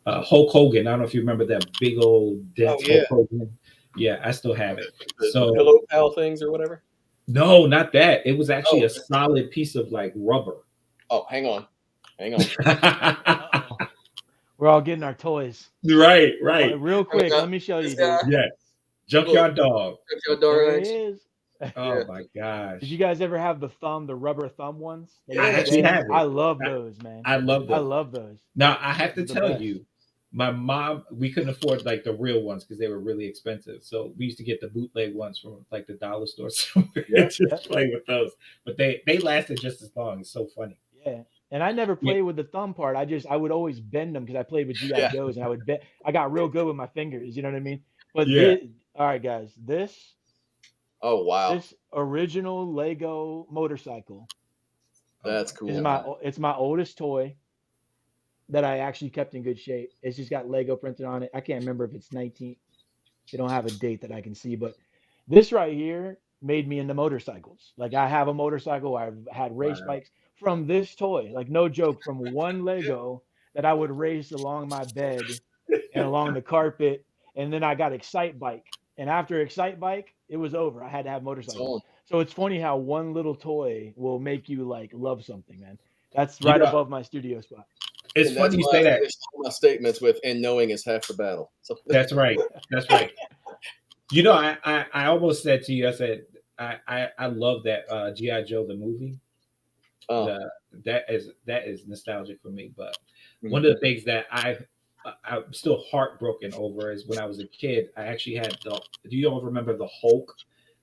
Hulk Hogan. I don't know if you remember that big old Oh dense yeah, Hulk Hogan. Yeah, I still have it. the So pillow pal things or whatever. no, not that. It was actually Oh, a solid piece of like rubber. oh, hang on, hang on. Uh-oh. We're all getting our toys. Right, right. Real I quick, got let me show this you, dude. guy. Yeah. Look, Junkyard Dog. check your door There he action. is. Oh Yeah. my Did gosh. you guys ever have the rubber thumb ones that you I would Yes. actually bend? have I it. love those, man. I love I them. love those. Now I have to Those are the tell best. you, my mom, we couldn't afford like the real ones because they were really expensive. So we used to get the bootleg ones from like the dollar store somewhere Yeah. and Yep. just play with those. But they lasted just as long. It's so funny. Yeah. And I never Yeah, played with the thumb part. I would always bend them because I played with GI Yeah. Joes and I would bend. I got real good with my fingers. You know what I mean? But yeah. this, all right, guys, Oh wow, this original Lego motorcycle Oh that's my is cool. god. it's my oldest toy that I actually kept in good shape. It's just got Lego printed on it. I can't remember if it's 19. They don't have a date that I can see, but this right here made me into motorcycles. Like I have a motorcycle, I've had race Wow. bikes from this toy. Like no joke, from one Lego that I would race along my bed and along the carpet, and then I got Excite Bike. And after Excite Bike, it was over. I had to have It's motorcycles. on. So it's funny how one little toy will make you like love something, man. That's You right know, above my studio spot. it's And that's funny you why say I that. finished all my statements with "and knowing is half the battle." So That's right. That's right. You know, I almost said to you, I said, I love that G.I. Joe the movie. oh, The that is nostalgic for me. But one mhm. of the things that I'm still heartbroken over is when I was a kid, I actually had the. Do you all remember the Hulk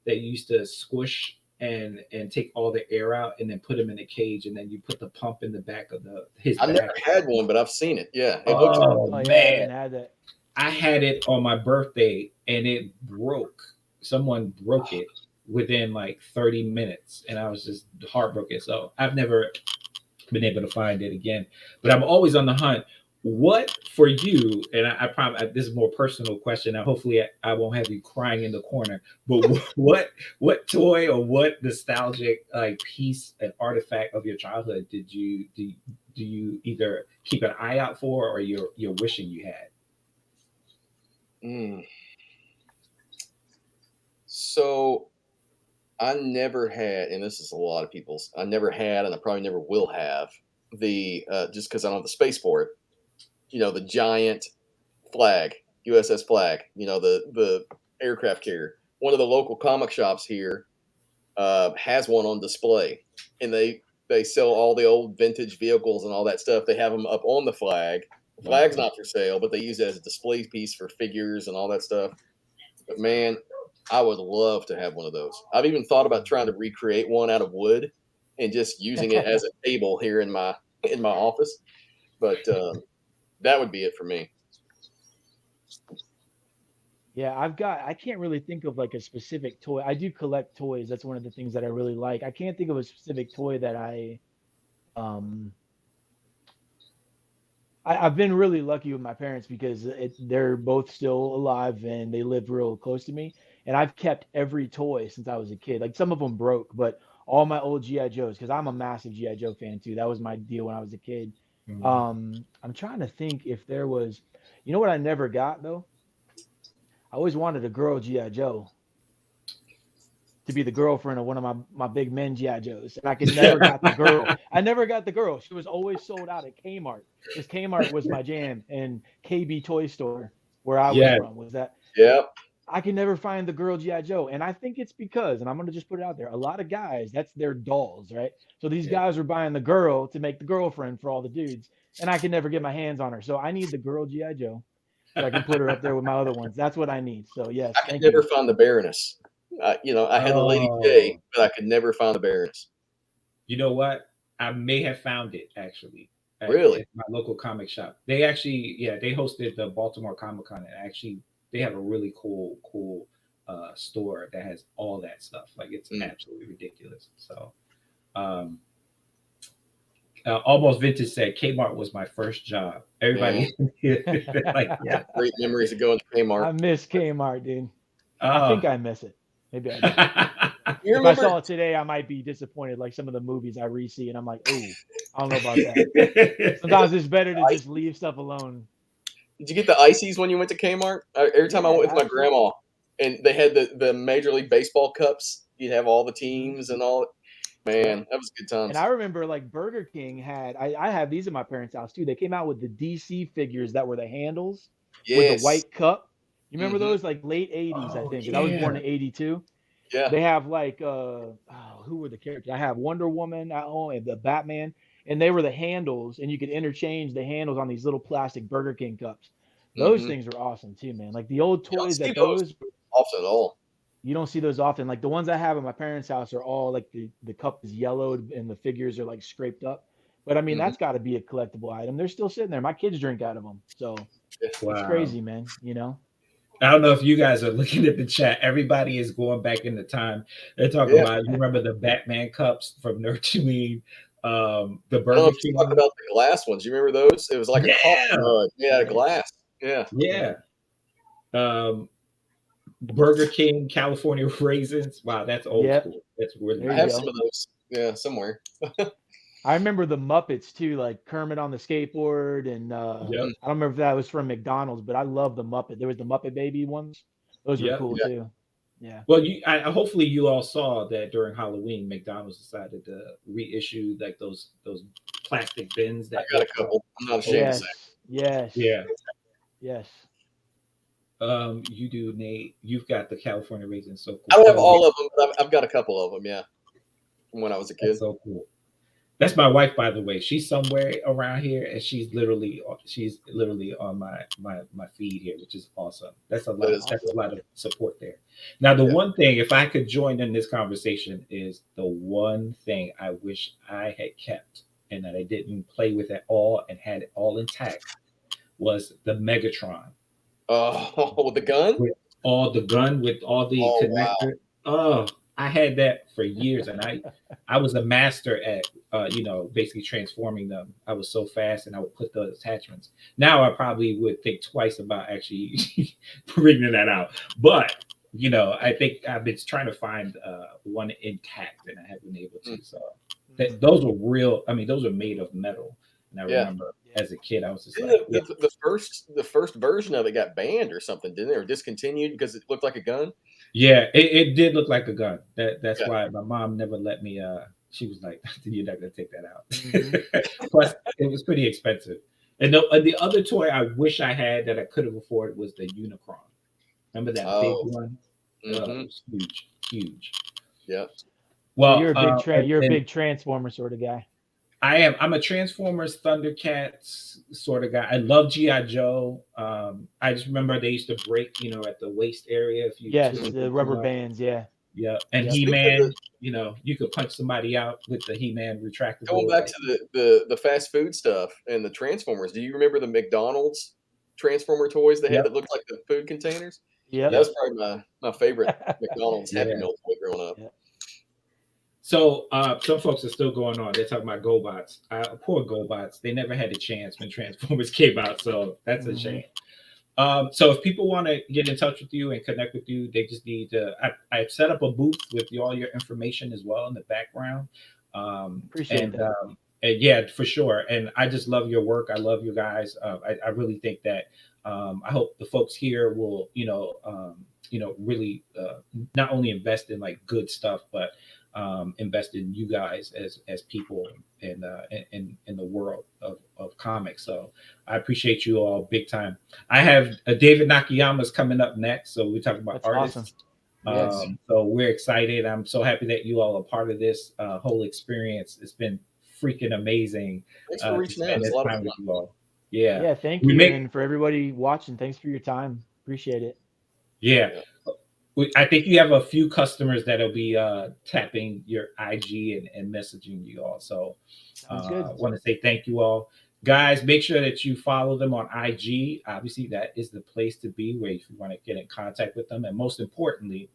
that you used to squish and take all the air out and then put him in a cage and then you put the pump in the back of the his I never back. had one, but I've seen it. Yeah, it looks. Oh Oh yeah, I man, haven't had that. I had it on my birthday and it broke. Someone broke it within like 30 minutes and I was just heartbroken. So I've never been able to find it again. But I'm always on the hunt. What for you? And I probably this is a more personal question. Now, hopefully, I won't have you crying in the corner. But what toy or what nostalgic like piece and artifact of your childhood did you do you either keep an eye out for or you're wishing you had? Mm. So I never had, and this is a lot of people's. I never had, and I probably never will have the just because I don't have the space for it. The giant flag, USS flag. The aircraft carrier. One of the local comic shops here has one on display, and they sell all the old vintage vehicles and all that stuff. They have them up on the flag. The flag's Wow. not for sale, but they use it as a display piece for figures and all that stuff. But man, I would love to have one of those. I've even thought about trying to recreate one out of wood and just using it as a table here in my office. But that would be it for me. Yeah, I can't really think of like a specific toy. I do collect toys. That's one of the things that I really like. I can't think of a specific toy that um I've been really lucky with my parents because they're both still alive and they live real close to me. And I've kept every toy since I was a kid. Like some of them broke, but all my old GI Joes, because I'm a massive GI Joe fan too. That was my deal when I was a kid. Mhm. I'm trying to think if there was, you know what I never got though? I always wanted a girl GI Joe. to be the girlfriend of one of my big men GI Joes, and I could never got the girl. I never got the girl. She was always sold out at Kmart because Kmart was my jam, and KB Toy Store where I was Yeah. from was that. Yeah. I can never find the girl GI Joe, and I think it's because, and I'm gonna just put it out there, a lot of guys that's their dolls, right? So these Yeah. guys are buying the girl to make the girlfriend for all the dudes, and I can never get my hands on her. So I need the girl GI Joe so I can put her up there with my other ones. That's what I need. So yes, I could thank never you. find the Baroness. I had the Lady Oh. J, but I could never find the Baroness. You know what? I may have found it actually. Really? At my local comic shop. They actually, they hosted the Baltimore Comic Con, and actually they have a really cool store that has all that stuff. Like it's absolutely ridiculous. So, Almost Vintage said Kmart was my first job. Everybody, like, yeah. Great memories of going to I Kmart. miss Kmart, dude. I think I miss it. Maybe I do. You If I remember? saw it today, I might be disappointed. Like some of the movies I re-see, and I'm like, oh, I don't know about that. Sometimes it's better to just leave stuff alone. Did you get the ices when you went to Kmart? Every time I went with my absolutely. grandma, and they had the Major League Baseball cups. You'd have all the teams and all. Man, that was good times. And I remember like Burger King had, I have these in my parents' house too. They came out with the DC figures that were the handles with the Yes. white cup. You remember Mhm. those? Like late 80s, I Oh, think. 'Cause I was born in 82. Yeah. They have like who were the characters? I have Wonder Woman at home and the Batman, and they were the handles, and you could interchange the handles on these little plastic Burger King cups. Those Mhm. things were awesome too, man. Like the old You don't toys see that those often at all. you don't see those often. Like the ones I have at my parents' house are all like the cup is yellowed and the figures are like scraped up. But I mean, Mhm. that's got to be a collectible item. They're still sitting there. My kids drink out of them, so it's wow. crazy, man. You know. I don't know if you guys are looking at the chat. Everybody is going back in the time. They're talking Yeah. about, you remember the Batman cups from Nurturing, the I don't know Burger if you talk King. about the glass ones. You remember those? It was like a coffee Yeah. mug. Yeah, glass. Yeah. Yeah. Burger King, California raisins. Wow, that's old Yep. school. That's really There I you have go. some of those. Yeah, somewhere. I remember the Muppets too, like Kermit on the skateboard, and Yep. I don't remember if that was from McDonald's, but I love the Muppet. There was the Muppet Baby ones; those were Yep. cool Yeah. too. Yeah. Well, hopefully you all saw that during Halloween, McDonald's decided to reissue like those plastic bins I that got a look couple. I'm not ashamed to Yes. say. Yes. yeah. Yes. You do, Nate. You've got the California raisins. So cool. I don't have all of them, but I've got a couple of them. Yeah, from when I was a kid. That's so cool. That's my wife, by the way. She's somewhere around here, and she's literally on my feed here, which is awesome. That's a lot. That's a lot of support there. Now, the one thing, if I could join in this conversation, is the one thing I wish I had kept and that I didn't play with at all and had it all intact was the Megatron. Oh, with the gun? With all the gun, with all the connector. Wow. Oh, I had that for years, and I was a master at basically transforming them. I was so fast, and I would put the attachments. Now I probably would think twice about actually bringing that out. But I think I've been trying to find one intact, and I haven't been able to. So those were real. I mean, those are made of metal. And I remember as a kid, I was just like, the first version of it got banned or something, didn't it? Or discontinued because it looked like a gun? Yeah, it did look like a gun. That's why my mom never let me. She was like, "You're not gonna take that out." Mm-hmm. Plus, it was pretty expensive. And the other toy I wish I had that I could have afforded was the Unicron. Remember that big one? It was huge. Yeah. Well, you're a big Transformer sort of guy. I am. I'm a Transformers, Thundercats sort of guy. I love G.I. Joe. I just remember they used to break, at the waist area. If you the rubber bands, yeah. Yeah, and He-Man, you could punch somebody out with the He-Man retractable. Going back to the fast food stuff and the Transformers, do you remember the McDonald's Transformer toys they had that looked like the food containers? Yeah, that was probably my favorite McDonald's Happy Meal toy growing up. Yeah. So some folks are still going on. They're talking about GoBots. Poor GoBots. They never had a chance when Transformers came out, so that's a shame. So if people want to get in touch with you and connect with you, they just need to. I've set up a booth with all your information as well in the background. Appreciate that. And yeah, for sure. And I just love your work. I love you guys. I really think that I hope the folks here will, really not only invest in like good stuff, but invest in you guys as people in the world of comics. So I appreciate you all big time. I have David Nakayama's coming up next, so we're talking about That's artists. awesome. Yes. So we're excited. I'm so happy that you all are part of this whole experience. It's been freaking amazing. Thanks for reaching out. Spend It's a this lot of time fun. with you all. Yeah. Yeah, thank We you. make- And for everybody watching, thanks for your time. Appreciate it. Yeah. I think you have a few customers that'll be tapping your IG and messaging you all. So Sounds good. I want to say thank you all. Guys, make sure that you follow them on IG. Obviously, that is the place to be where if you want to get in contact with them. And most importantly,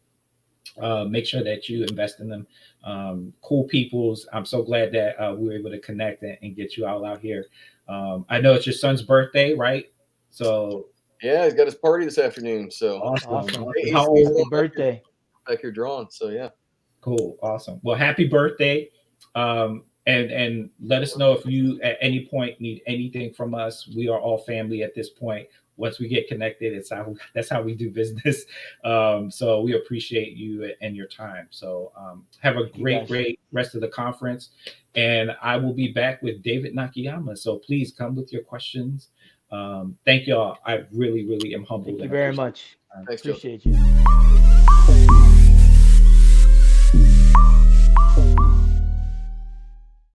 make sure that you invest in them. Cool peoples. I'm so glad that we were able to connect and get you all out here. I know it's your son's birthday, right? So Yeah, he's got his party this afternoon. So Awesome. How old? Happy birthday. back here drawing. So yeah. Cool. Awesome. Well, happy birthday. And let us know if you at any point need anything from us. We are all family at this point. Once we get connected, that's how we do business. So we appreciate you and your time. So have a great rest of the conference. And I will be back with David Nakayama. So please come with your questions. Thank y'all. I really am humbled. Thank you very much. Thanks, Joe. Appreciate you.